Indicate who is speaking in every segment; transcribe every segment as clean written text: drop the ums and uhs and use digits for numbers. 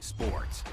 Speaker 1: Sports.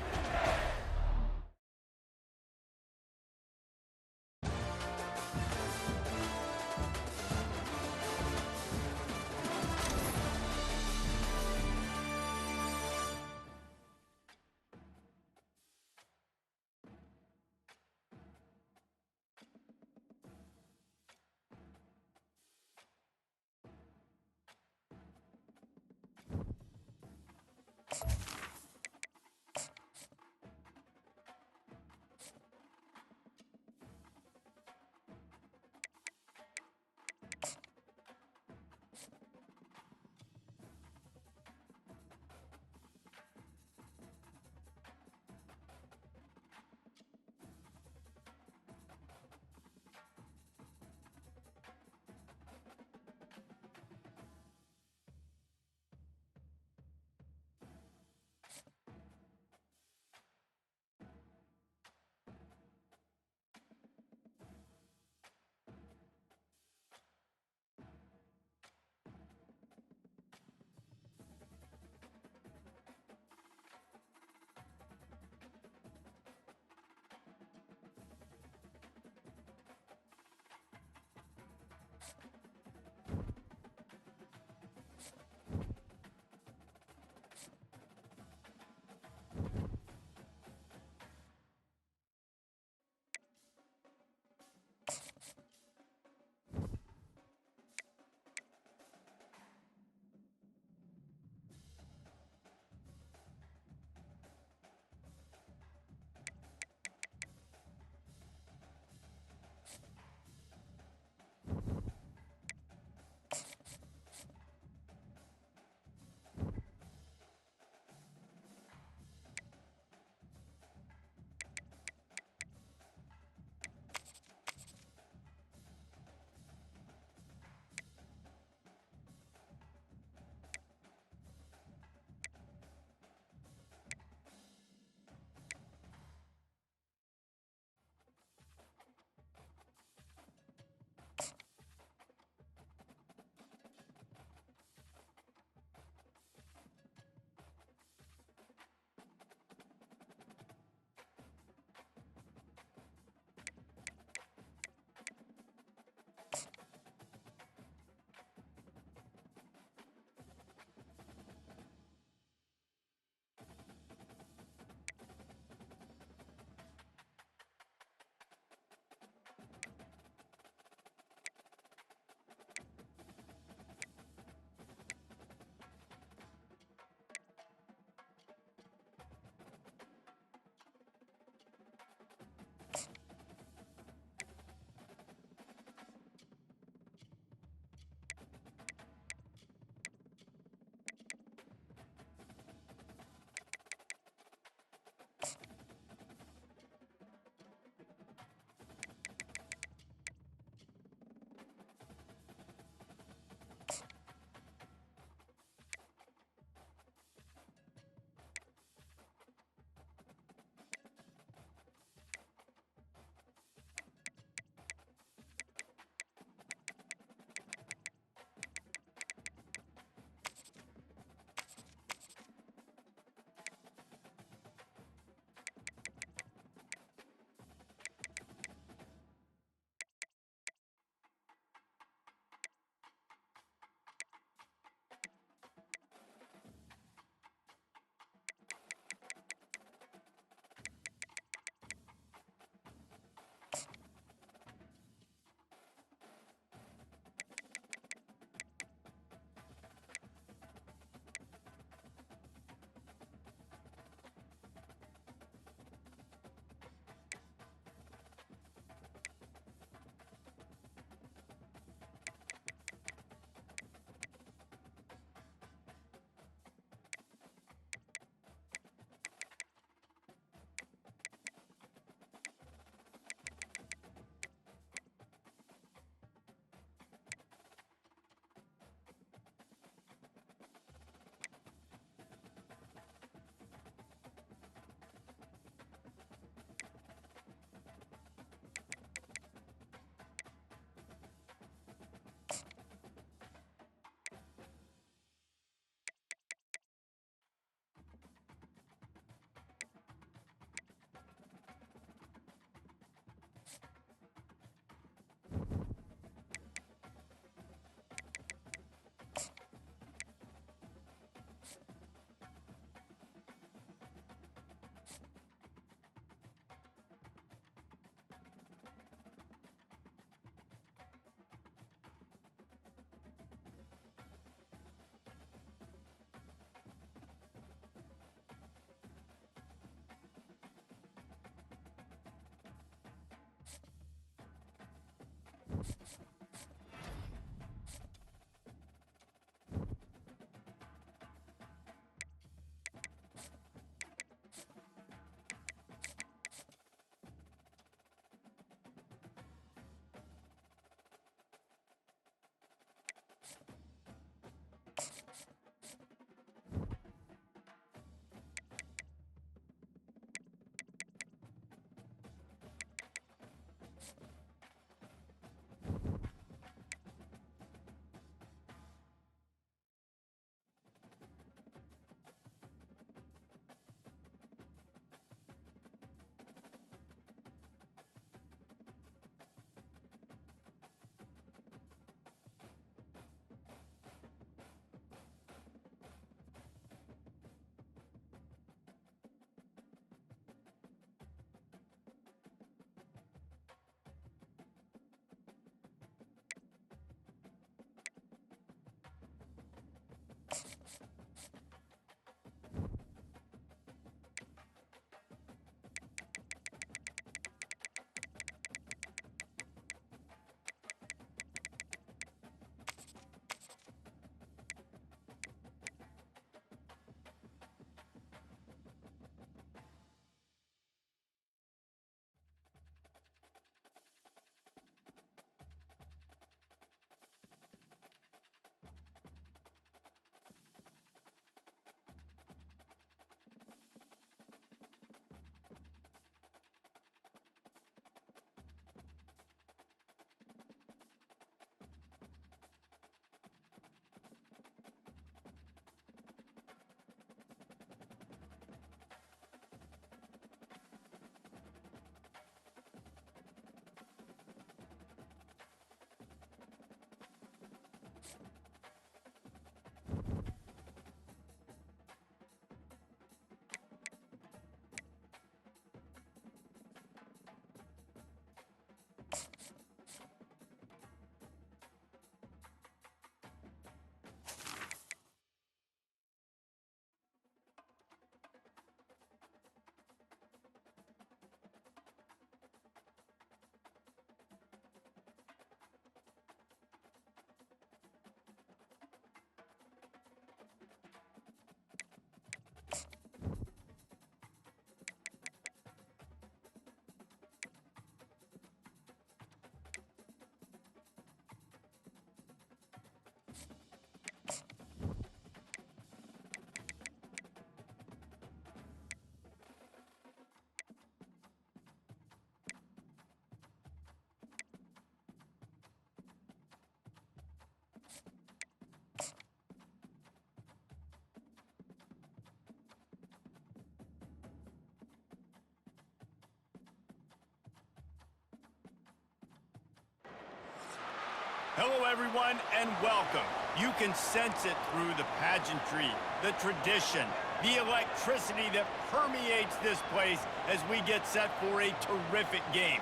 Speaker 1: Hello, everyone, and welcome. You can sense it through the pageantry, the tradition, the electricity that permeates this place as we get set for a terrific game.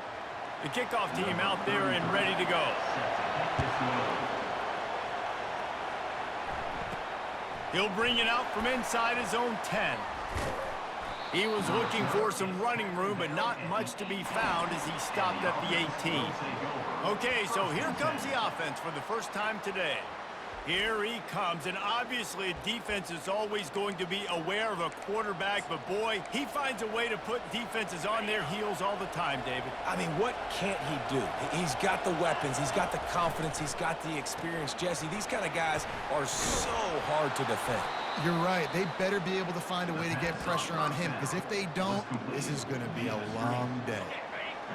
Speaker 1: The kickoff team out there and ready to go. He'll bring it out from inside his own 10. He was looking for some running room, but not much to be found as he stopped at the 18. Okay, so here comes the offense for the first time today. Here he comes, and obviously defense is always going to be aware of a quarterback, but boy, he finds a way to put defenses on their heels all the time, David.
Speaker 2: I mean, what can't he do? He's got the weapons, he's got the confidence, he's got the experience. Jesse, these kind of guys are so hard to defend.
Speaker 3: You're right. They better be able to find a way to get pressure on him, because if they don't, this is going to be a long day.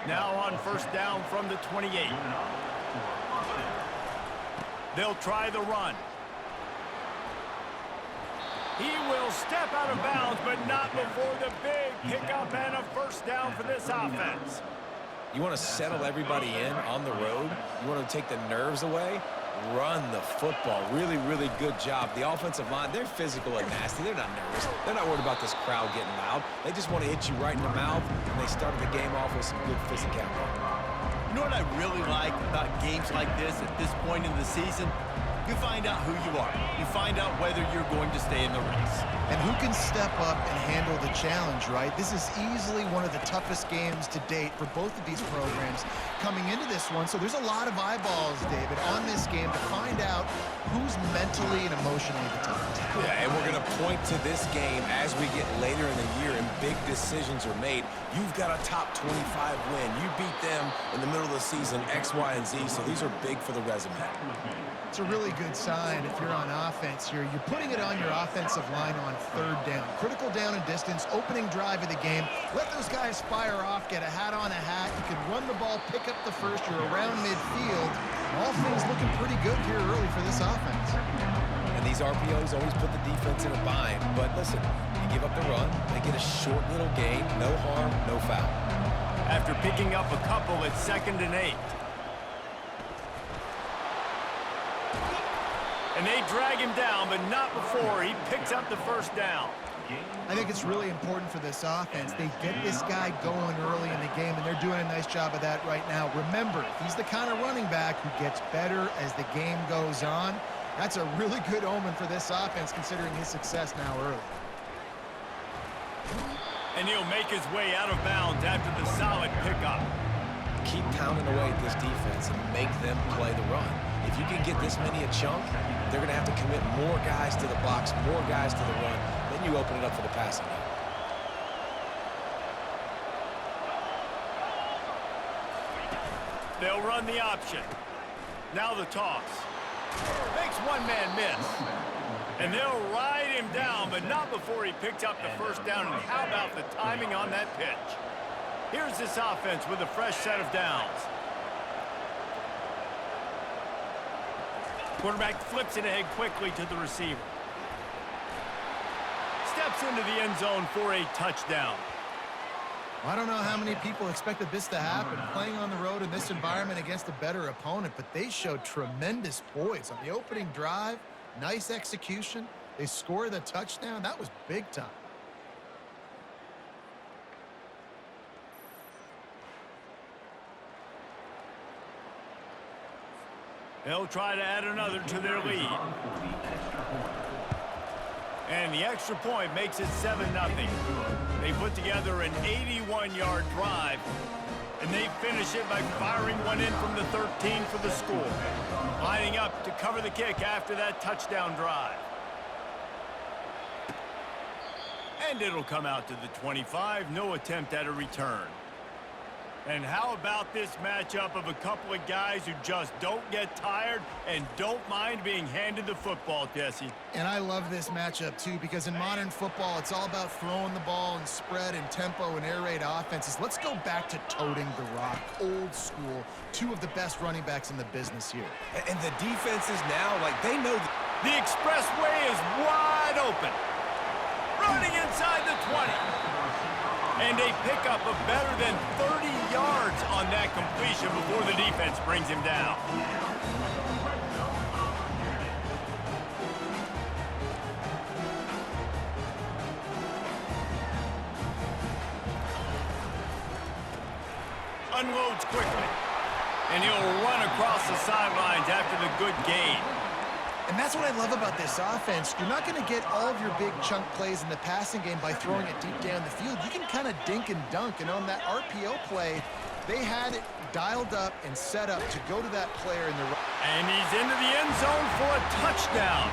Speaker 1: Now on first down from the 28. They'll try the run. He will step out of bounds, but not before the big pickup and a first down for this offense.
Speaker 2: You want to settle everybody in on the road? You want to take the nerves away? Run the football. Really, really good job. The offensive line, they're physical and nasty. They're not nervous. They're not worried about this crowd getting loud. They just want to hit you right in the mouth, and they started the game off with some good physicality.
Speaker 1: You know what I really like about games like this at this point in the season? You find out who you are. You find out whether you're going to stay in the race.
Speaker 3: And who can step up and handle the challenge, right? This is easily one of the toughest games to date for both of these programs coming into this one. So there's a lot of eyeballs, David, on this game to find out who's mentally and emotionally the toughest.
Speaker 2: Yeah, and we're going to point to this game as we get later in the year and big decisions are made. You've got a top 25 win. You beat them in the middle of the season, X, Y, and Z, so these are big for the resume.
Speaker 3: It's a really good sign if you're on offense here. You're putting it on your offensive line on third down. Critical down and distance, opening drive of the game. Let those guys fire off, get a hat on a hat. You can run the ball, pick up the first. You're around midfield. All things looking pretty good here early for this offense.
Speaker 2: And these RPOs always put the defense in a bind. But listen, you give up the run, they get a short little gain, no harm, no foul.
Speaker 1: After picking up a couple, it's 2nd and 8. And they drag him down, but not before he picks up the first down.
Speaker 3: I think it's really important for this offense. They get this guy going early in the game, and they're doing a nice job of that right now. Remember, he's the kind of running back who gets better as the game goes on. That's a really good omen for this offense, considering his success now early.
Speaker 1: And he'll make his way out of bounds after the solid pickup.
Speaker 2: Keep pounding away at this defense and make them play the run. If you can get this many a chunk, they're going to have to commit more guys to the box, more guys to the run. Then you open it up for the passing game.
Speaker 1: They'll run the option. Now the toss. Makes one man miss. And they'll ride him down, but not before he picks up the first down. And how about the timing on that pitch? Here's this offense with a fresh set of downs. Quarterback flips it ahead quickly to the receiver. Steps into the end zone for a touchdown.
Speaker 3: I don't know how many people expected this to happen, playing on the road in this environment against a better opponent, but they showed tremendous poise on the opening drive. Nice execution. They scored the touchdown. That was big time.
Speaker 1: They'll try to add another to their lead. And the extra point makes it 7-0. They put together an 81-yard drive, and they finish it by firing one in from the 13 for the score. Lining up to cover the kick after that touchdown drive. And it'll come out to the 25. No attempt at a return. And how about this matchup of a couple of guys who just don't get tired and don't mind being handed the football, Jesse?
Speaker 3: And I love this matchup, too, because in modern football, it's all about throwing the ball and spread and tempo and air raid offenses. Let's go back to toting the rock, old school, two of the best running backs in the business here.
Speaker 2: And the defenses now, like, they know
Speaker 1: the expressway is wide open. running inside the 20. And a pickup of better than 30 yards on that completion before the defense brings him down. Unloads quickly. And he'll run across the sidelines after the good gain.
Speaker 3: And that's what I love about this offense. You're not going to get all of your big chunk plays in the passing game by throwing it deep down the field. You can kind of dink and dunk. And on that RPO play, they had it dialed up and set up to go to that player in the right.
Speaker 1: And he's into the end zone for a touchdown.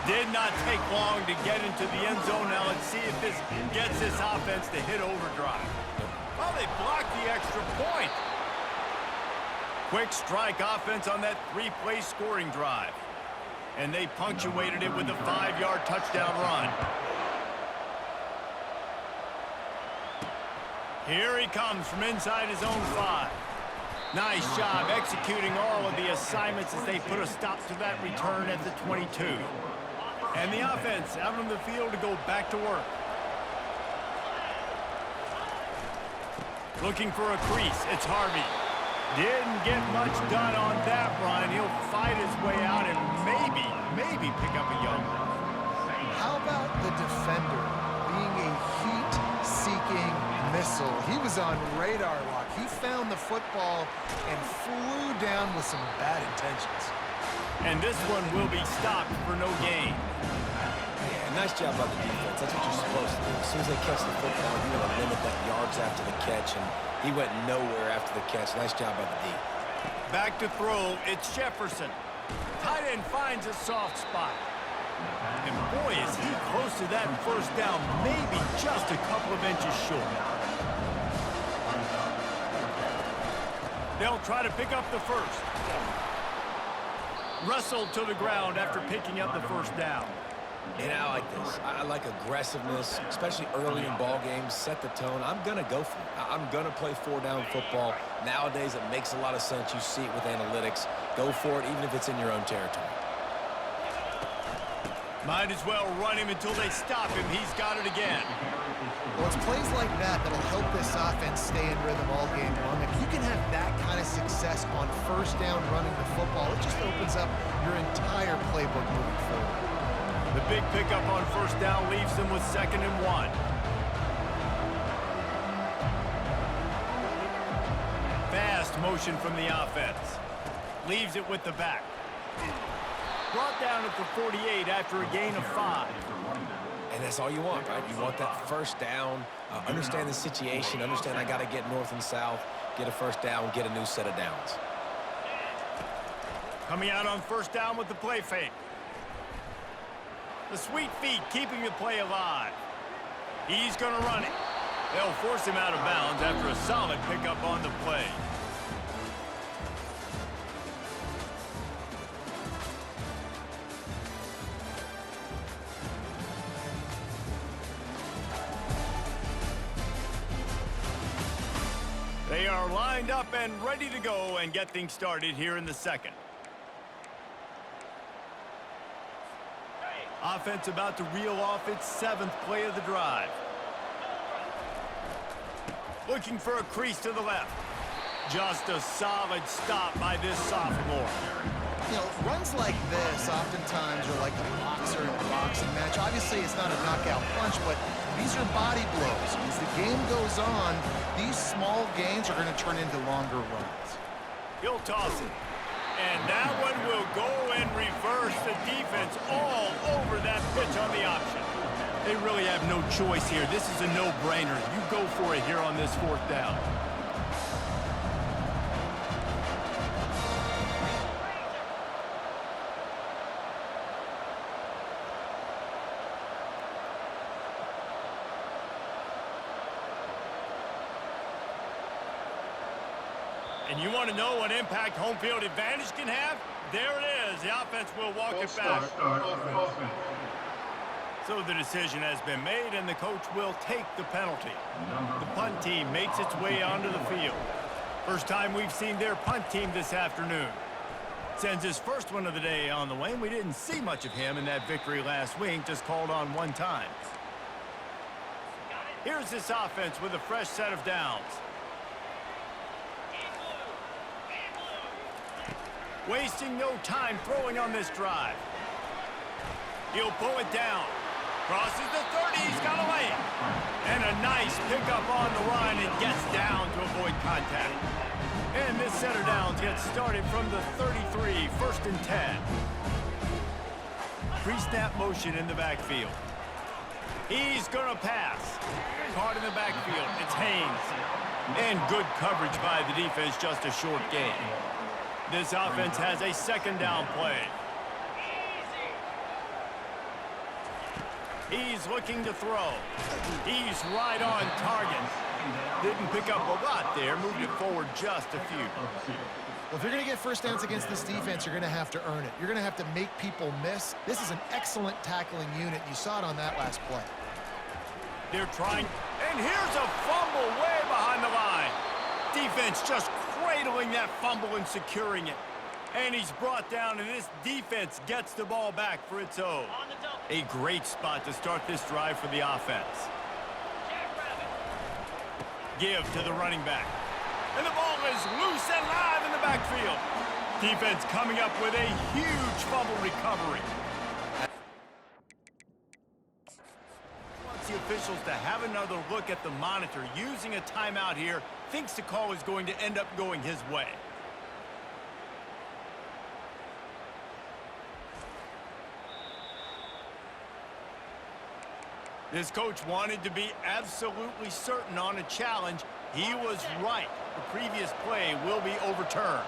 Speaker 1: Did not take long to get into the end zone. Now let's see if this gets this offense to hit overdrive. Well, they blocked the extra point. Quick strike offense on that three-play scoring drive. And they punctuated it with a 5-yard touchdown run. Here he comes from inside his own 5. Nice job executing all of the assignments as they put a stop to that return at the 22. And the offense out on the field to go back to work. Looking for a crease, it's Harvey. Didn't get much done on that run. He'll fight his way out and maybe pick up a young one.
Speaker 3: How about the defender being a heat-seeking missile? He was on radar lock. He found the football and flew down with some bad intentions.
Speaker 1: And this one will be stopped for no gain.
Speaker 2: Yeah, nice job by the defense. That's what you're supposed to do. As soon as they catch the football, you want to limit that yards after the catch, and he went nowhere after the catch. Nice job by the D.
Speaker 1: Back to throw, it's Jefferson. Tight end finds a soft spot. And boy, is he close to that first down, maybe just a couple of inches short. They'll try to pick up the first. Wrestled to the ground after picking up the first down.
Speaker 2: And I like this. I like aggressiveness, especially early in ball games. Set the tone. I'm going to go for it. I'm going to play 4-down football. Nowadays, it makes a lot of sense. You see it with analytics. Go for it, even if it's in your own territory.
Speaker 1: Might as well run him until they stop him. He's got it again.
Speaker 3: Well, it's plays like that that'll help this offense stay in rhythm all game long. If you can have that kind of success on first down running the football, it just opens up your entire playbook moving forward.
Speaker 1: The big pickup on first down leaves them with 2nd and 1. Fast motion from the offense. Leaves it with the back. Brought down at the 48 after a gain of 5.
Speaker 2: And that's all you want, right? You want that first down. Understand the situation. Understand I got to get north and south, get a first down, get a new set of downs.
Speaker 1: Coming out on first down with the play fake. The sweet feet keeping the play alive. He's going to run it. They'll force him out of bounds after a solid pickup on the play. They are lined up and ready to go and get things started here in the second. Offense about to reel off its 7th play of the drive. Looking for a crease to the left. Just a solid stop by this sophomore.
Speaker 3: You know, runs like this oftentimes are like a boxer in a boxing match. Obviously, it's not a knockout punch, but these are body blows. As the game goes on, these small gains are going to turn into longer runs.
Speaker 1: He'll toss it. And that one will go and reverse the defense all over that pitch on the option. They really have no choice here. This is a no-brainer. You go for it here on this 4th down. And you want to know what impact home field advantage can have? There it is. The offense will walk it back. So the decision has been made, and the coach will take the penalty. The punt team makes its way onto the field. First time we've seen their punt team this afternoon. Sends his first one of the day on the way. We didn't see much of him in that victory last week, just called on one time. Here's this offense with a fresh set of downs. Wasting no time throwing on this drive. He'll pull it down. Crosses the 30, he's got a lane. And a nice pickup on the run and gets down to avoid contact. And this set of downs gets started from the 33, 1st and 10. Pre-snap motion in the backfield. He's gonna pass. Caught in the backfield, it's Haynes. And good coverage by the defense, just a short gain. This offense has a 2nd down play. He's looking to throw. He's right on target. Didn't pick up a lot there, moved it forward just a few.
Speaker 3: Well, if you're going to get first downs against this defense, you're going to have to earn it. You're going to have to make people miss. This is an excellent tackling unit. You saw it on that last play.
Speaker 1: They're trying, and here's a fumble way behind the line. Defense just cradling that fumble and securing it. And he's brought down, and this defense gets the ball back for its own. A great spot to start this drive for the offense. Give to the running back. And the ball is loose and live in the backfield. Defense coming up with a huge fumble recovery. Wants the officials to have another look at the monitor. Using a timeout here, thinks the call is going to end up going his way. This coach wanted to be absolutely certain on a challenge. He was right. The previous play will be overturned.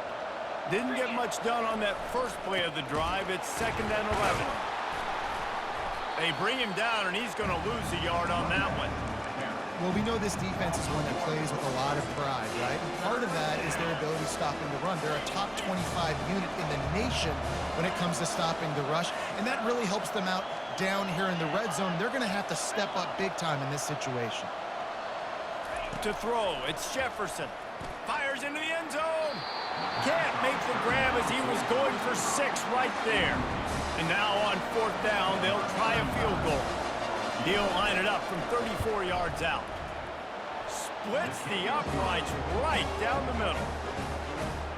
Speaker 1: Didn't get much done on that first play of the drive. It's 2nd and 11. They bring him down, and he's going to lose a yard on that one.
Speaker 3: Well, we know this defense is one that plays with a lot of pride, right? And part of that is their ability stopping the run. They're a top 25 unit in the nation when it comes to stopping the rush, and that really helps them out down here in the red zone. They're going to have to step up big time in this situation.
Speaker 1: To throw, it's Jefferson. Fires into the end zone. Can't make the grab as he was going for 6 right there. And now on 4th down, they'll try a field goal. He'll line it up from 34 yards out. Splits the uprights right down the middle.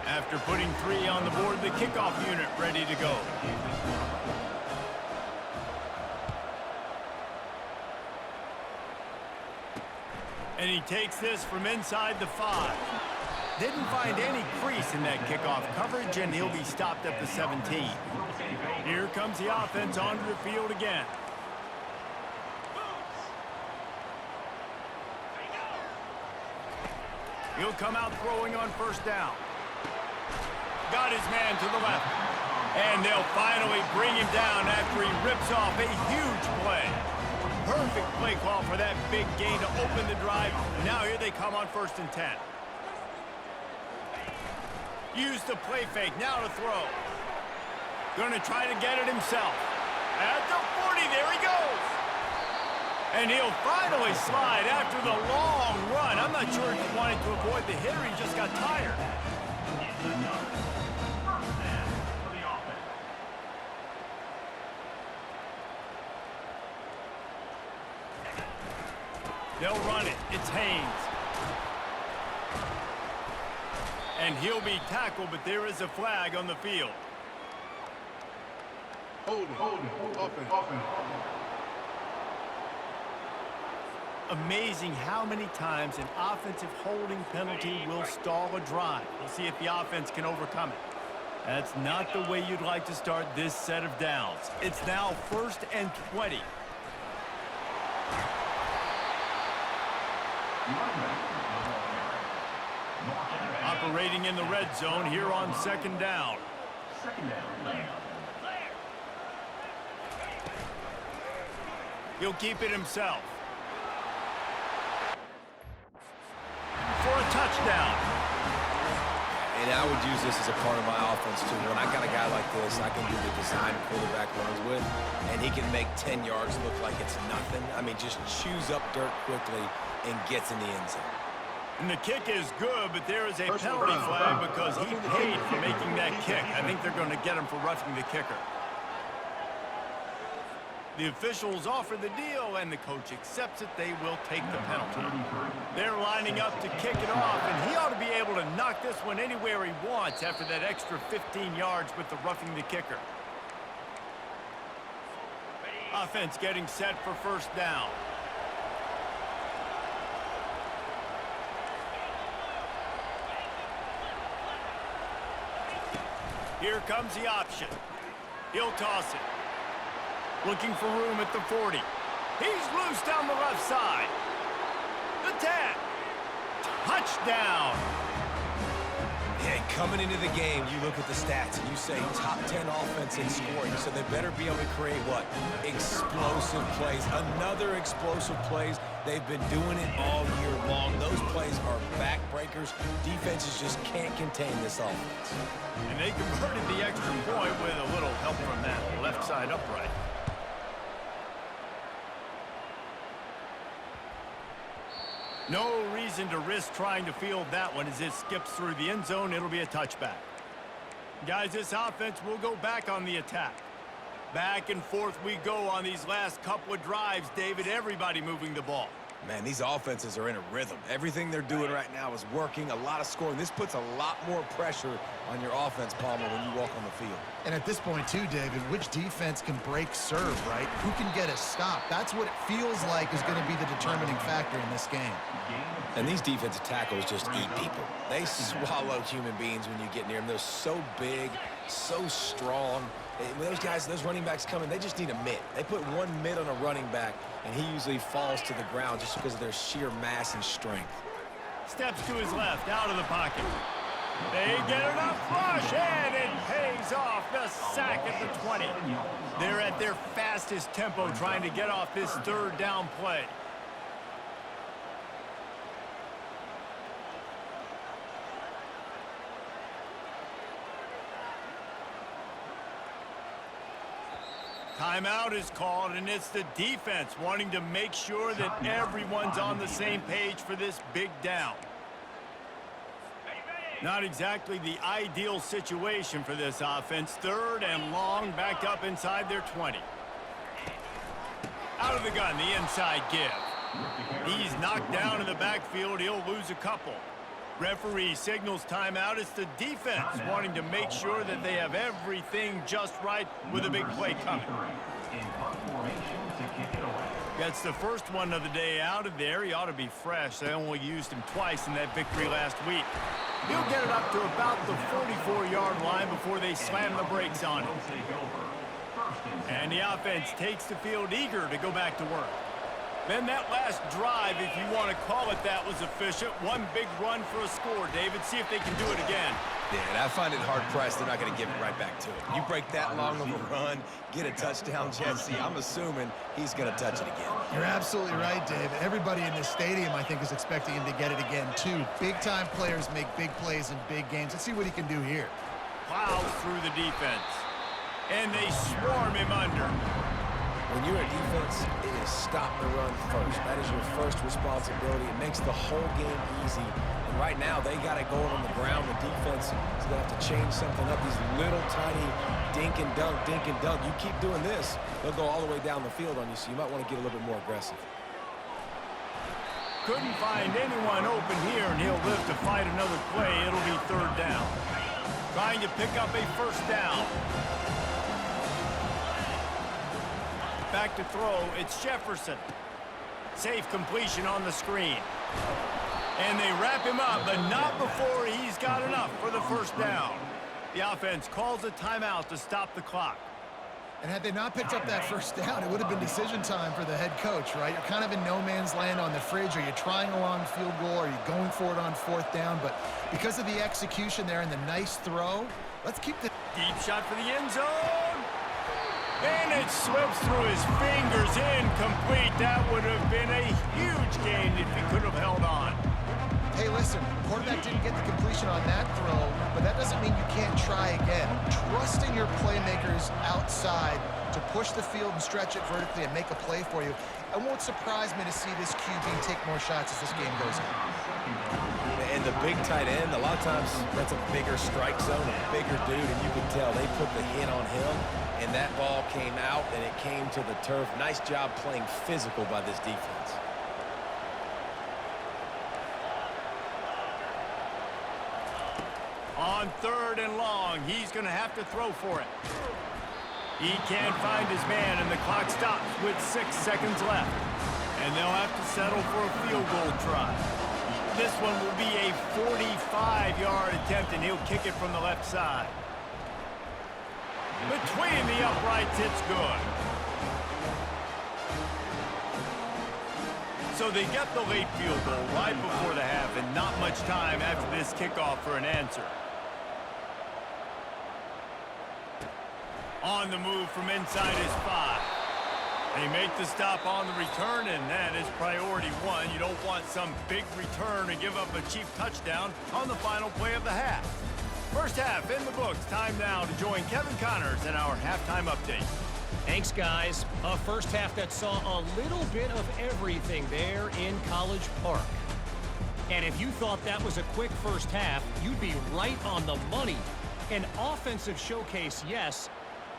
Speaker 1: After putting 3 on the board, the kickoff unit ready to go. And he takes this from inside the 5. Didn't find any crease in that kickoff coverage, and he'll be stopped at the 17. Here comes the offense onto the field again. He'll come out throwing on 1st down. Got his man to the left. And they'll finally bring him down after he rips off a huge play. Perfect play call for that big gain to open the drive. Now here they come on 1st and 10. Use the play fake, now to throw. Gonna try to get it himself. At the 40, there he goes. And he'll finally slide after the long run. I'm not sure if he wanted to avoid the hit or he just got tired. They'll run it. It's Haynes. And he'll be tackled, but there is a flag on the field.
Speaker 4: Hold it. Offense.
Speaker 1: Amazing how many times an offensive holding penalty will stall a drive. We'll see if the offense can overcome it. That's not the way you'd like to start this set of downs. It's now 1st and 20. Operating in the red zone here on 2nd down. He'll keep it himself. For a touchdown.
Speaker 2: And I would use this as a part of my offense, too. When I got a guy like this, I can do the design quarterback runs with, and he can make 10 yards look like it's nothing. I mean, just chews up dirt quickly and gets in the end zone.
Speaker 1: And the kick is good, but there is a penalty flag because he paid for making that kick. I think they're going to get him for roughing the kicker. The officials offer the deal, and the coach accepts it. They will take the penalty. They're lining up to kick it off, and he ought to be able to knock this one anywhere he wants after that extra 15 yards with the roughing the kicker. Offense getting set for first down. Here comes the option. He'll toss it. Looking for room at the 40. He's loose down the left side. The 10. Touchdown.
Speaker 2: Yeah, coming into the game, you look at the stats and you say top 10 offense in scoring, so they better be able to create what? Explosive plays. Another explosive plays. They've been doing it all year long. Those plays are backbreakers. Defenses just can't contain this offense.
Speaker 1: And they converted the extra point with a little help from that left side upright. No reason to risk trying to field that one as it skips through the end zone. It'll be a touchback. Guys, this offense will go back on the attack. Back and forth we go on these last couple of drives, David. Everybody moving the ball.
Speaker 2: Man, these offenses are in a rhythm. Everything they're doing right now is working. A lot of scoring. This puts a lot more pressure on your offense, Palmer, when you walk on the field.
Speaker 3: And at this point, too, David, which defense can break serve, right? Who can get a stop? That's what it feels like is going to be the determining factor in this game.
Speaker 2: And these defensive tackles just eat people. They swallow human beings when you get near them. They're so big, so strong. When those guys, those running backs come in, they just need a mitt. They put one mitt on a running back, and he usually falls to the ground just because of their sheer mass and strength.
Speaker 1: Steps to his left, out of the pocket. They get enough rush, and it pays off. The sack at the 20. They're at their fastest tempo trying to get off this third down play. Timeout is called, and it's the defense wanting to make sure that everyone's on the same page for this big down. Not exactly the ideal situation for this offense. Third and long, back up inside their 20. Out of the gun, the inside give. He's knocked down in the backfield. He'll lose a couple. Referee signals timeout. It's the defense wanting to make sure that they have everything just right with a big play coming. Gets the first one of the day out of there. He ought to be fresh. They only used him twice in that victory last week. He'll get it up to about the 44-yard line before they slam the brakes on him. And the offense takes the field eager to go back to work. Then that last drive, if you want to call it that, was efficient. One big run for a score, David. See if they can do it again.
Speaker 2: Yeah, and I find it hard-pressed they're not going to give it right back to him. You break that long of a run, get a touchdown, Jesse, I'm assuming he's going to touch it again.
Speaker 3: You're absolutely right, Dave. Everybody in this stadium, I think, is expecting him to get it again, too. Big-time players make big plays in big games. Let's see what he can do here.
Speaker 1: Plows through the defense. And they swarm him under.
Speaker 2: When you're a defense, it is stop the run first. That is your first responsibility. It makes the whole game easy. And right now, they got it going on the ground. The defense is going to have to change something up. These little tiny dink and dunk, dink and dunk. You keep doing this, they'll go all the way down the field on you, so you might want to get a little bit more aggressive.
Speaker 1: Couldn't find anyone open here, and he'll live to fight another play. It'll be third down. Trying to pick up a first down. Back to throw, it's Jefferson. Safe completion on the screen. And they wrap him up, but not before he's got enough for the first down. The offense calls a timeout to stop the clock.
Speaker 3: And had they not picked up that first down, it would have been decision time for the head coach, right? You're kind of in no man's land on the fridge. Are you trying a long field goal? Are you going for it on fourth down? But because of the execution there and the nice throw, let's keep the...
Speaker 1: Deep shot for the end zone. And it slips through his fingers, incomplete. That would have been a huge gain if he could have held on.
Speaker 3: Hey, listen, quarterback didn't get the completion on that throw, but that doesn't mean you can't try again. Trust in your playmakers outside to push the field and stretch it vertically and make a play for you. It won't surprise me to see this QB take more shots as this game goes on.
Speaker 2: And the big tight end, a lot of times that's a bigger strike zone, a bigger dude, and you can tell they put the hit on him, and that ball came out, and it came to the turf. Nice job playing physical by this defense.
Speaker 1: On 3rd and long, he's going to have to throw for it. He can't find his man, and the clock stops with 6 seconds left. And they'll have to settle for a field goal try. This one will be a 45-yard attempt, and he'll kick it from the left side. Between the uprights, it's good. So they get the late field goal right before the half, and not much time after this kickoff for an answer. On the move from inside his 5. They make the stop on the return, and that is priority 1. You don't want some big return to give up a cheap touchdown on the final play of the half. First half in the books. Time now to join Kevin Connors in our halftime update.
Speaker 5: Thanks, guys. A first half that saw a little bit of everything there in College Park. And if you thought that was a quick first half, you'd be right on the money. An offensive showcase, yes,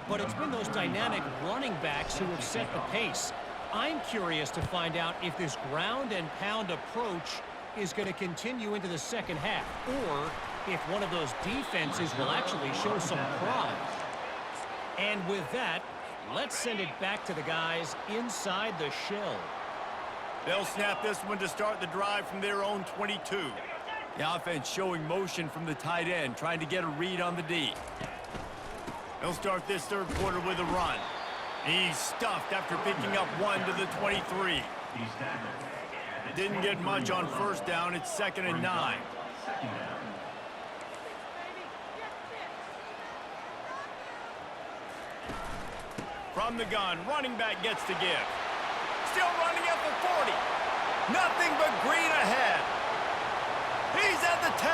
Speaker 5: but it's been those dynamic running backs who have set the pace. I'm curious to find out if this ground and pound approach is going to continue into the second half, or if one of those defenses will actually show some pride. And with that, let's send it back to the guys inside the shell.
Speaker 1: They'll snap this one to start the drive from their own 22. The offense showing motion from the tight end, trying to get a read on the D. They'll start this third quarter with a run. He's stuffed after picking up 1 to the 23. Didn't get much on first down. It's 2nd and 9. From the gun, running back gets to give. Still running at the 40. Nothing but green ahead. He's at the 10.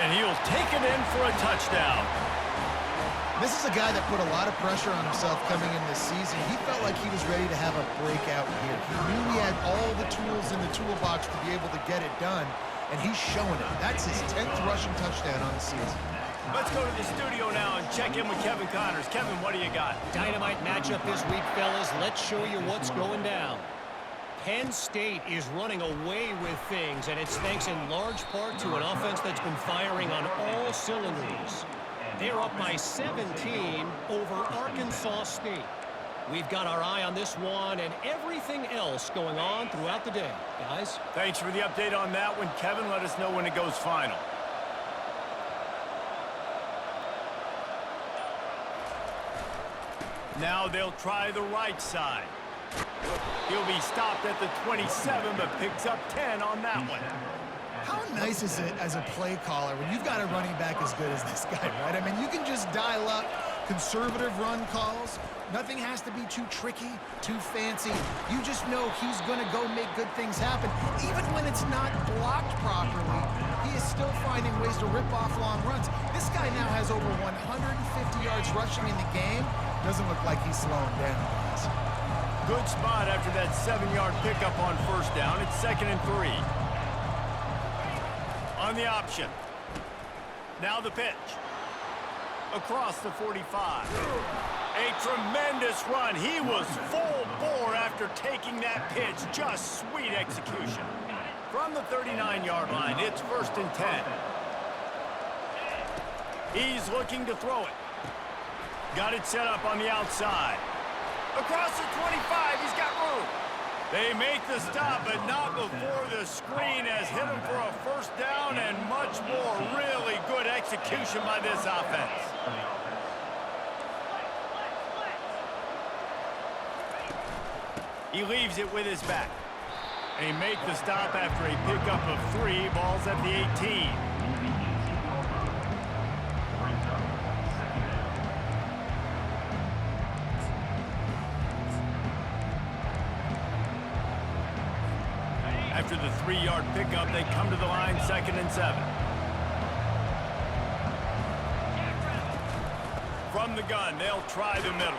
Speaker 1: And he'll take it in for a touchdown.
Speaker 3: This is a guy that put a lot of pressure on himself coming in this season. He felt like he was ready to have a breakout year. He knew he had all the tools in the toolbox to be able to get it done, and he's showing it. That's his 10th rushing touchdown on the season.
Speaker 1: Let's go to the studio now and check in with Kevin Connors. Kevin, what do you got?
Speaker 5: Dynamite matchup this week, fellas. Let's show you what's going down. Penn State is running away with things, and it's thanks in large part to an offense that's been firing on all cylinders. They're up by 17 over Arkansas State. We've got our eye on this one and everything else going on throughout the day. Guys?
Speaker 1: Thanks for the update on that one, Kevin. Let us know when it goes final. Now they'll try the right side. He'll be stopped at the 27, but picks up 10 on that one.
Speaker 3: How nice is it as a play caller when you've got a running back as good as this guy, right? I mean, you can just dial up conservative run calls. Nothing has to be too tricky, too fancy. You just know he's going to go make good things happen. Even when it's not blocked properly, he is still finding ways to rip off long runs. This guy now has over 150 yards rushing in the game. Doesn't look like he's slowing down, guys.
Speaker 1: Good spot after that 7-yard pickup on first down. It's 2nd and 3. On the option. Now the pitch. Across the 45. A tremendous run. He was full bore after taking that pitch. Just sweet execution. From the 39-yard line, it's 1st and 10. He's looking to throw it. Got it set up on the outside. Across the 25, he's got room. They make the stop, but not before the screen has hit him for a first down and much more. Really good execution by this offense. He leaves it with his back. They make the stop after a pickup of 3. Ball's at the 18. After the 3-yard pickup, they come to the line, 2nd and 7. From the gun, they'll try the middle.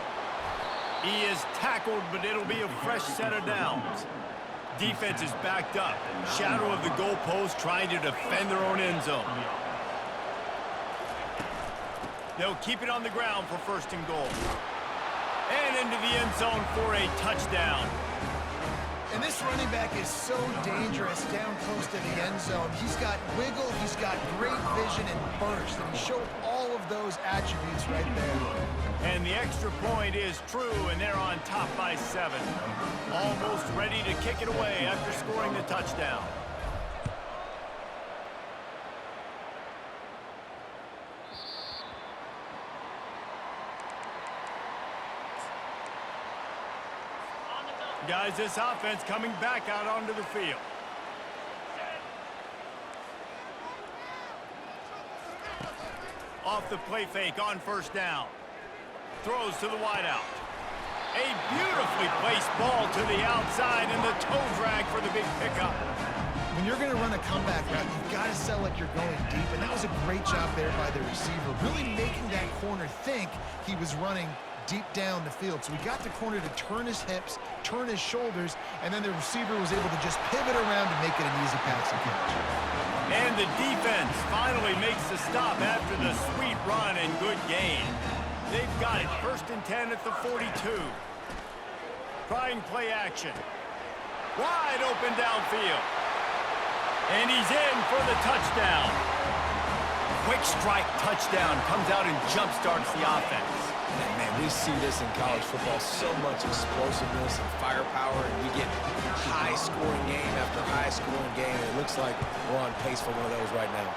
Speaker 1: He is tackled, but it'll be a fresh set of downs. Defense is backed up. Shadow of the goalpost trying to defend their own end zone. They'll keep it on the ground for first and goal. And into the end zone for a touchdown.
Speaker 3: And this running back is so dangerous down close to the end zone. He's got wiggle, he's got great vision and burst, and he showed all of those attributes right there.
Speaker 1: And the extra point is true, and they're on top by 7. Almost ready to kick it away after scoring the touchdown. Guys, this offense coming back out onto the field. Off the play fake on first down. Throws to the wideout. A beautifully placed ball to the outside and the toe drag for the big pickup.
Speaker 3: When you're going to run a comeback route, you've got to sell like you're going deep, and that was a great job there by the receiver, really making that corner think he was running deep down the field. So he got the corner to turn his hips, turn his shoulders, and then the receiver was able to just pivot around to make it an easy pass and catch.
Speaker 1: And the defense finally makes the stop after the sweet run and good gain. They've got it first and 10 at the 42. Trying play action. Wide open downfield. And he's in for the touchdown. Quick strike touchdown comes out and jump-starts the offense.
Speaker 2: And man, we see this in college football, so much explosiveness and firepower, and we get high-scoring game after high-scoring game, and it looks like we're on pace for one of those right now.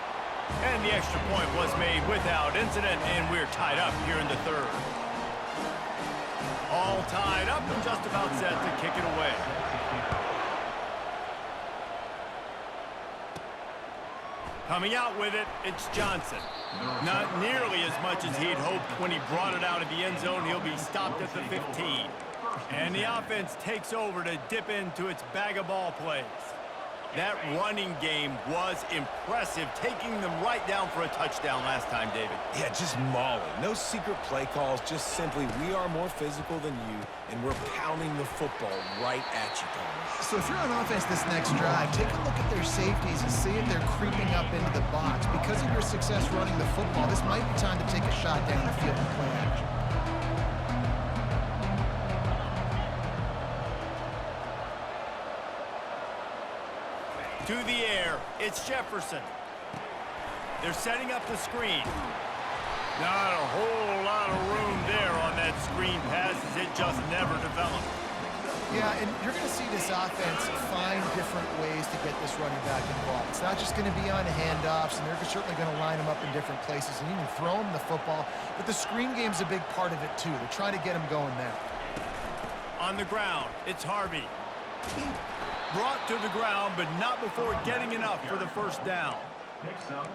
Speaker 1: And the extra point was made without incident, and we're tied up here in the third. All tied up and just about set to kick it away. Coming out with it, it's Johnson. Not nearly as much as he'd hoped when he brought it out of the end zone. He'll be stopped at the 15. And the offense takes over to dip into its bag of ball plays. That running game was impressive, taking them right down for a touchdown last time, David.
Speaker 2: Yeah, just mauling. No secret play calls, just simply we are more physical than you, and we're pounding the football right at you, Thomas.
Speaker 3: So if you're on offense this next drive, take a look at their safeties and see if they're creeping up into the box. Because of your success running the football, this might be time to take a shot down the field and play action.
Speaker 1: To the air, it's Jefferson. They're setting up the screen. Not a whole lot of room there on that screen pass as it just never developed.
Speaker 3: Yeah, and you're going to see this offense find different ways to get this running back involved. It's not just going to be on handoffs, and they're certainly going to line him up in different places and even throw him the football. But the screen game's a big part of it, too. They're trying to get him going there.
Speaker 1: On the ground, it's Harvey. Brought to the ground, but not before getting enough for the first down.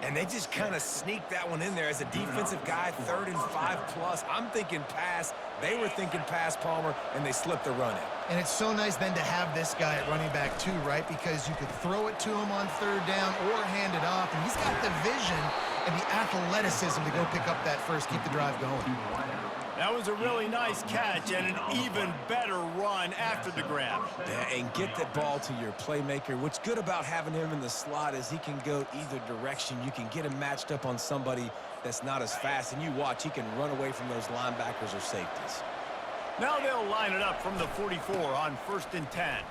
Speaker 2: And they just kind of sneaked that one in there as a defensive guy, 3rd and 5+. I'm thinking pass. They were thinking pass, Palmer, and they slipped the run in.
Speaker 3: And it's so nice then to have this guy at running back too, right? Because you could throw it to him on 3rd down or hand it off, and he's got the vision and the athleticism to go pick up that first, keep the drive going.
Speaker 1: That was a really nice catch and an even better run after the grab.
Speaker 2: Yeah, and get the ball to your playmaker. What's good about having him in the slot is he can go either direction. You can get him matched up on somebody that's not as fast, and you watch, he can run away from those linebackers or safeties.
Speaker 1: Now they'll line it up from the 44 on 1st and 10.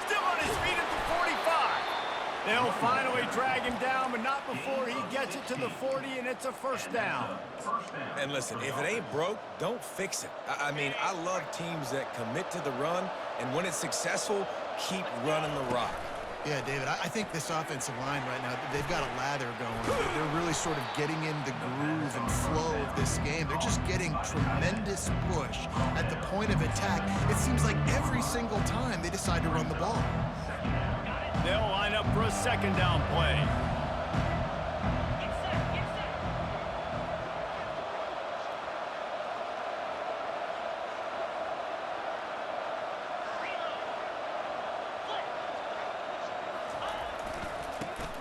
Speaker 1: Still on his feet at the 45. They'll finally drag him down, but not before he gets it to the 40, and it's a first down.
Speaker 2: And listen, if it ain't broke, don't fix it. I mean, I love teams that commit to the run, and when it's successful, keep running the rock.
Speaker 3: Yeah, David, I think this offensive line right now, they've got a lather going. They're really sort of getting in the groove and flow of this game. They're just getting tremendous push at the point of attack. It seems like every single time they decide to run the ball.
Speaker 1: They'll line up for a 2nd down play.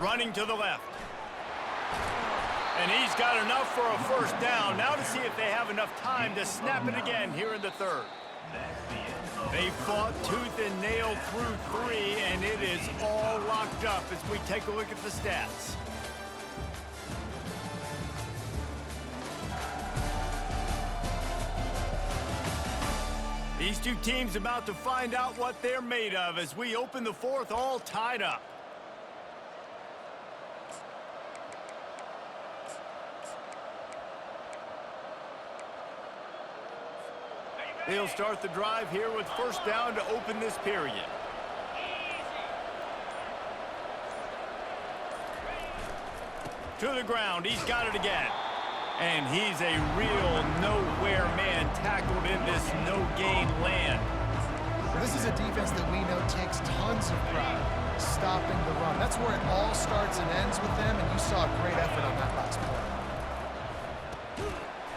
Speaker 1: Running to the left. And he's got enough for a first down. Now to see if they have enough time to snap it again here in the third. They fought tooth and nail through 3, and it is all locked up as we take a look at the stats. These two teams about to find out what they're made of as we open the fourth all tied up. They'll start the drive here with first down to open this period. To the ground, he's got it again. And he's a real nowhere man tackled in this no-gain land.
Speaker 3: This is a defense that we know takes tons of pride stopping the run. That's where it all starts and ends with them, and you saw a great effort on that last play.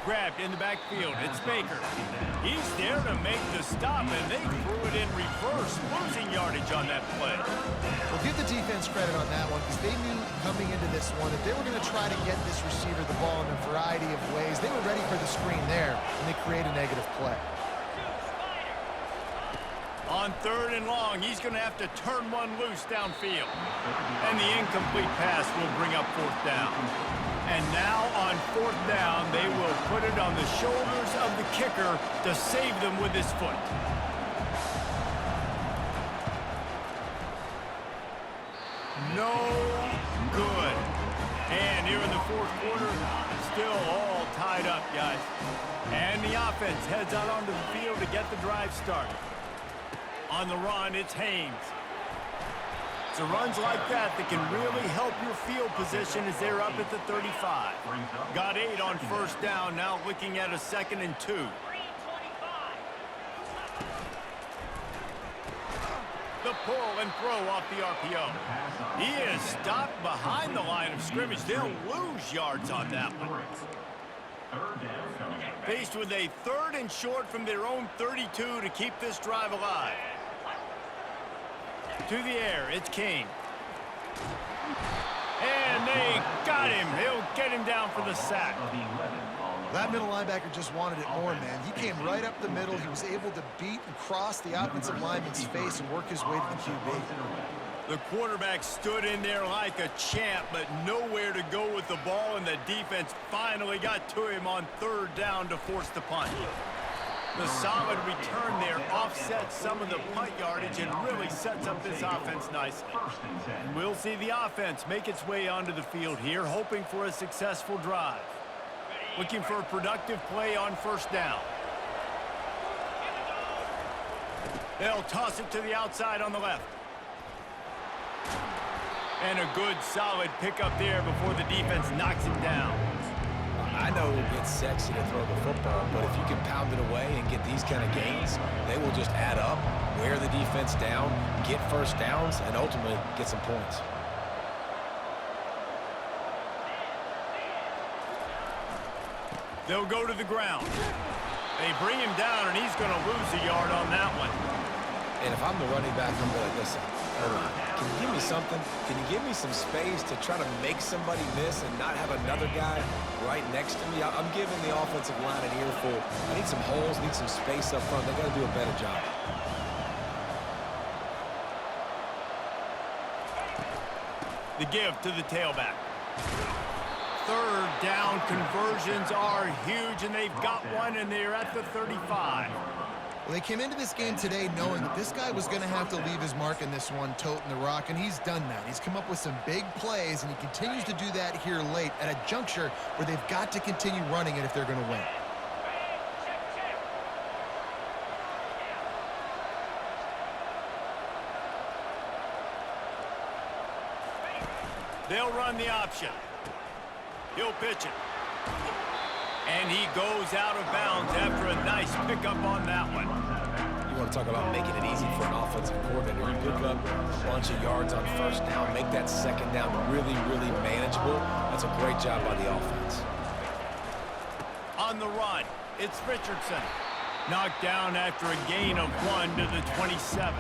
Speaker 1: Grabbed in the backfield. It's Baker. He's there to make the stop, and they threw it in reverse, losing yardage on that play.
Speaker 3: Well, give the defense credit on that one because they knew coming into this one that they were going to try to get this receiver the ball in a variety of ways. They were ready for the screen there, and they create a negative play.
Speaker 1: On third and long, he's going to have to turn one loose downfield. And the incomplete pass will bring up fourth down. And now on fourth down, they will put it on the shoulders of the kicker to save them with his foot. No good. And here in the fourth quarter, still all tied up, guys. And the offense heads out onto the field to get the drive started. On the run, it's Haynes. So runs like that can really help your field position as they're up at the 35. Got 8 on first down, now looking at a 2nd and 2. The pull and throw off the RPO. He is stopped behind the line of scrimmage. They'll lose yards on that one. Faced with a 3rd and short from their own 32 to keep this drive alive. To the air, it's King. And they got him. He'll get him down for the sack.
Speaker 3: That middle linebacker just wanted it more, man. He came right up the middle. He was able to beat and cross the offensive lineman's face and work his way to the QB.
Speaker 1: The quarterback stood in there like a champ, but nowhere to go with the ball, and the defense finally got to him on third down to force the punt. The solid return there offsets some of the punt yardage and really sets up this offense nicely. We'll see the offense make its way onto the field here, hoping for a successful drive. Looking for a productive play on first down. They'll toss it to the outside on the left. And a good, solid pickup there before the defense knocks him down.
Speaker 2: I know it's sexy to throw the football, but if you can pound it away and get these kind of gains, they will just add up, wear the defense down, get first downs, and ultimately get some points.
Speaker 1: They'll go to the ground. They bring him down, and he's going to lose a yard on that one.
Speaker 2: And if I'm the running back, I'm going to listen. Hold on. Can you give me something? Can you give me some space to try to make somebody miss and not have another guy right next to me? I'm giving the offensive line an earful. I need some holes, need some space up front. They got to do a better job.
Speaker 1: The give to the tailback. Third down conversions are huge, and they've got one, and they're at the 35.
Speaker 3: Well, they came into this game today knowing that this guy was going to have to leave his mark in this one, toting the rock, and he's done that. He's come up with some big plays, and he continues to do that here late at a juncture where they've got to continue running it if they're going to win.
Speaker 1: They'll run the option. He'll pitch it. And he goes out of bounds after a nice pickup on that one.
Speaker 2: You want to talk about making it easy for an offensive coordinator. You pick up a bunch of yards on first down, make that second down really, really manageable. That's a great job by the offense.
Speaker 1: On the run, it's Richardson. Knocked down after a gain of 1 to the 27.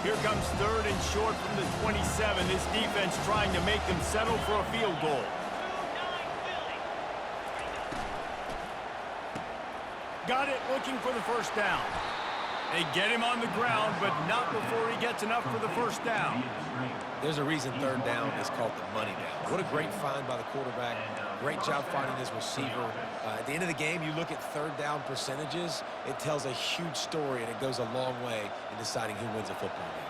Speaker 1: Here comes 3rd and short from the 27. This defense trying to make them settle for a field goal. Got it, looking for the first down. They get him on the ground, but not before he gets enough for the first down.
Speaker 2: There's a reason 3rd down is called the money down. What a great find by the quarterback. Great job finding his receiver. At the end of the game, you look at 3rd down percentages. It tells a huge story, and it goes a long way in deciding who wins a football game.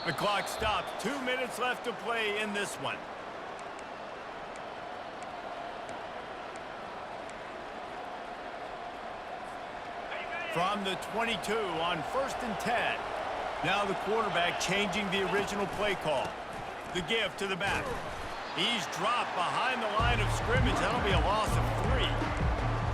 Speaker 1: The clock stops. 2 minutes left to play in this one. From the 22 on 1st and 10. Now the quarterback changing the original play call. The give to the back. He's dropped behind the line of scrimmage. That'll be a loss of 3.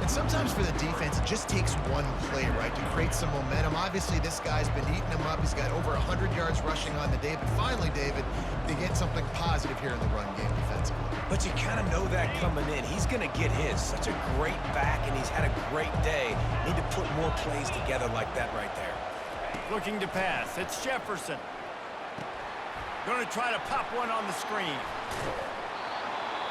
Speaker 3: And sometimes for the defense, it just takes one play, right, to create some momentum. Obviously, this guy's been eating them up. He's got over 100 yards rushing on the day. But finally, David, they get something positive here in the run game defensively.
Speaker 2: But you kind of know that coming in. He's going to get his. Such a great back, and he's had a great day. Need to put more plays together like that right there.
Speaker 1: Looking to pass. It's Jefferson. Going to try to pop one on the screen.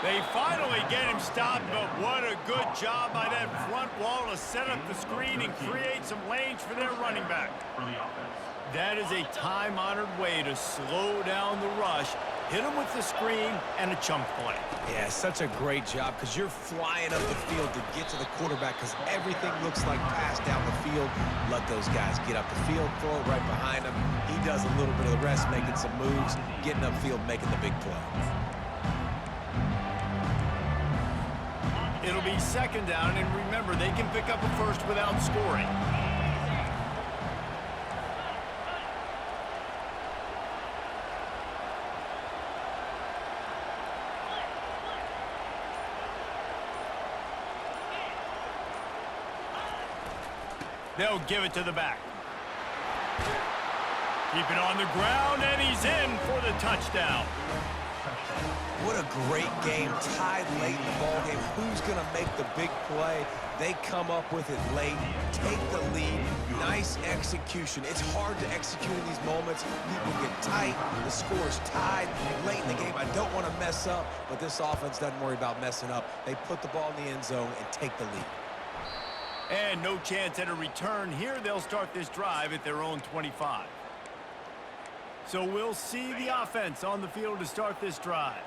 Speaker 1: They finally get him stopped, but what a good job by that front wall to set up the screen and create some lanes for their running back. That is a time-honored way to slow down the rush, hit him with the screen, and a chunk play.
Speaker 2: Yeah, such a great job because you're flying up the field to get to the quarterback because everything looks like pass down the field. Let those guys get up the field, throw it right behind him. He does a little bit of the rest, making some moves, getting upfield, making the big play.
Speaker 1: It'll be 2nd down, and remember, they can pick up a first without scoring. They'll give it to the back. Keep it on the ground, and he's in for the touchdown.
Speaker 2: What a great game, tied late in the ball game. Who's going to make the big play? They come up with it late, take the lead. Nice execution. It's hard to execute in these moments. People get tight. The score is tied late in the game. I don't want to mess up, but this offense doesn't worry about messing up. They put the ball in the end zone and take the lead.
Speaker 1: And no chance at a return here. They'll start this drive at their own 25. So we'll see the offense on the field to start this drive.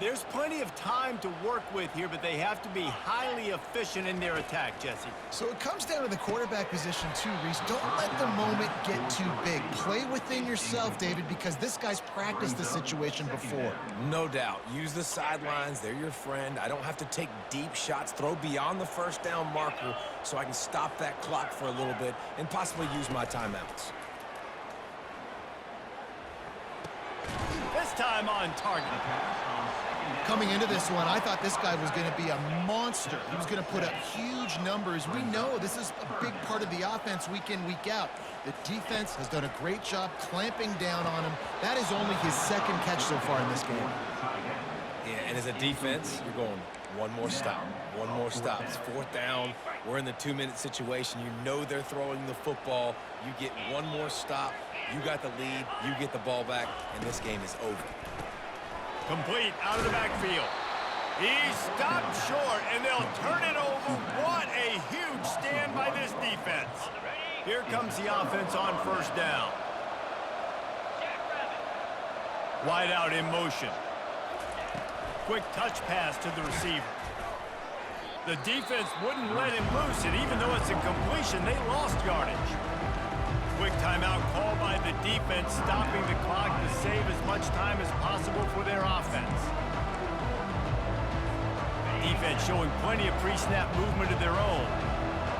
Speaker 1: There's plenty of time to work with here, but they have to be highly efficient in their attack, Jesse.
Speaker 3: So it comes down to the quarterback position too, Reese. Don't let the moment get too big. Play within yourself, David, because this guy's practiced the situation before.
Speaker 2: No doubt. Use the sidelines. They're your friend. I don't have to take deep shots. Throw beyond the first down marker so I can stop that clock for a little bit and possibly use my timeouts.
Speaker 1: This time on target.
Speaker 3: Coming into this one, I thought this guy was going to be a monster. He was going to put up huge numbers. We know this is a big part of the offense week in, week out. The defense has done a great job clamping down on him. That is only his 2nd catch so far in this game.
Speaker 2: Yeah, and as a defense, you're going one more stop. One more stop. It's 4th down. We're in the 2-minute situation. You know they're throwing the football. You get one more stop. You got the lead. You get the ball back, and this game is over.
Speaker 1: Complete out of the backfield. He's stopped short, and they'll turn it over. What a huge stand by this defense. Here comes the offense on 1st down. Wide out in motion. Quick touch pass to the receiver. The defense wouldn't let him loose, and even though it's a completion, they lost yardage. Quick timeout called by the defense, stopping the clock to save as much time as possible for their offense. Defense showing plenty of pre-snap movement of their own.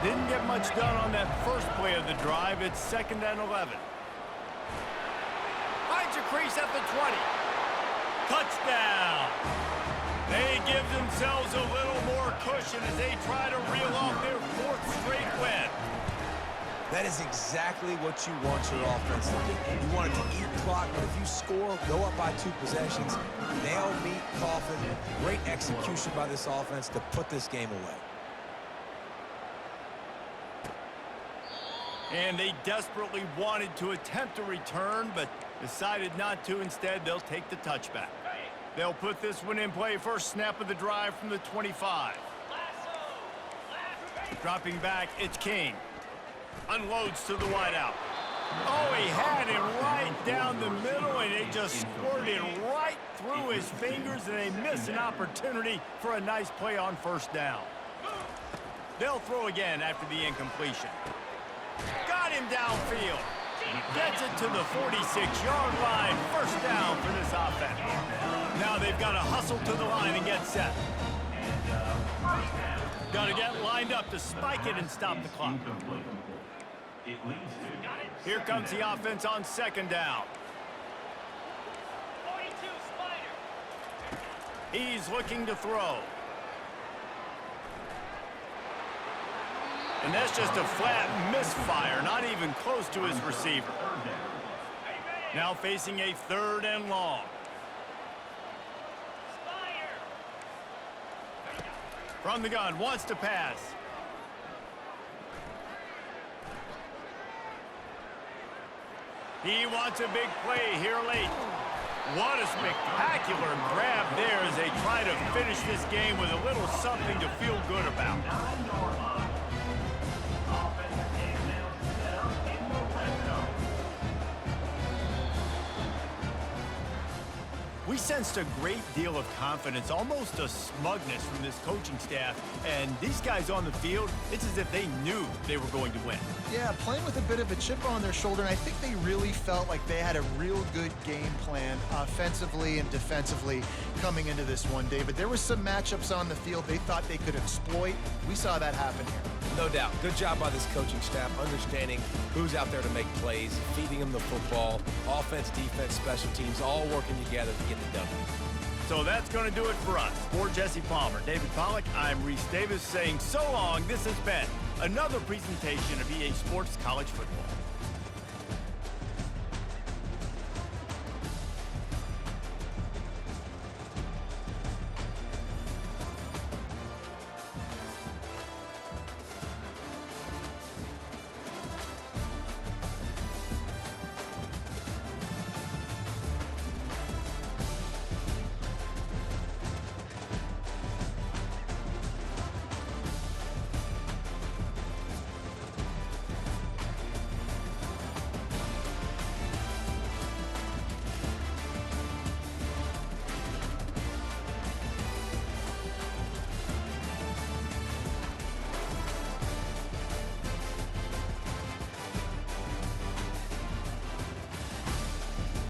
Speaker 1: Didn't get much done on that first play of the drive. It's 2nd and 11. Finds a crease at the 20. Touchdown. They give themselves a little more cushion as they try to reel off their 4th straight win.
Speaker 2: That is exactly what you want your offense to do. You want it to eat clock, but if you score, go up by 2 possessions, nail, meet, coffin. Great execution by this offense to put this game away.
Speaker 1: And they desperately wanted to attempt a return, but decided not to. Instead, they'll take the touchback. They'll put this one in play. First snap of the drive from the 25. Dropping back, it's King. Unloads to the wideout. Oh, he had him right down the middle, and they just squirted right through his fingers, and they miss an opportunity for a nice play on first down. They'll throw again after the incompletion. Got him downfield. Gets it to the 46-yard line. First down for this offense. Now they've got to hustle to the line and get set. Got to get lined up to spike it and stop the clock. Here comes the offense on second down. He's looking to throw. And that's just a flat misfire, not even close to his receiver. Now facing a 3rd and long. From the gun, wants to pass. He wants a big play here late. What a spectacular grab there as they try to finish this game with a little something to feel good about. We sensed a great deal of confidence, almost a smugness from this coaching staff. And these guys on the field, it's as if they knew they were going to win.
Speaker 3: Yeah, playing with a bit of a chip on their shoulder, and I think they really felt like they had a real good game plan offensively and defensively coming into this one, David. There were some matchups on the field they thought they could exploit. We saw that happen here.
Speaker 2: No doubt. Good job by this coaching staff, understanding who's out there to make plays, feeding them the football, offense, defense, special teams, all working together to get the W.
Speaker 1: So that's going to do it for us. For Jesse Palmer, David Pollack, I'm Reese Davis saying so long. This has been another presentation of EA Sports College Football.